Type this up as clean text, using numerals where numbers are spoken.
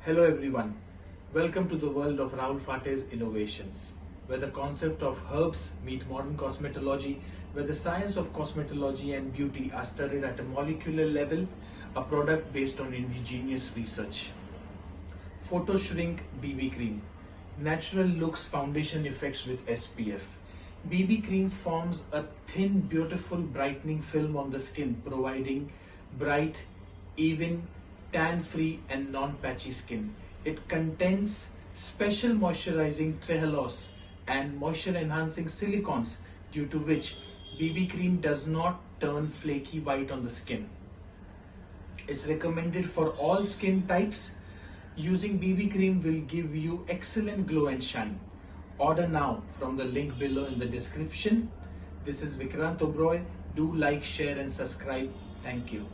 Hello everyone, welcome to the world of Rahul Fate's innovations, where the concept of herbs meet modern cosmetology, where the science of cosmetology and beauty are studied at a molecular level, a product based on indigenous research. Photo Shrink BB Cream, natural looks foundation effects with SPF. BB cream forms a thin, beautiful brightening film on the skin, providing bright, even, tan-free and non-patchy skin. It contains special moisturizing TREHALOSE and moisture-enhancing silicones, due to which BB cream does not turn flaky white on the skin. It's recommended for all skin types. Using BB cream will give you excellent glow and shine. Order now from the link below in the description. This is Vikrant Oberoi. Do like, share and subscribe. Thank you.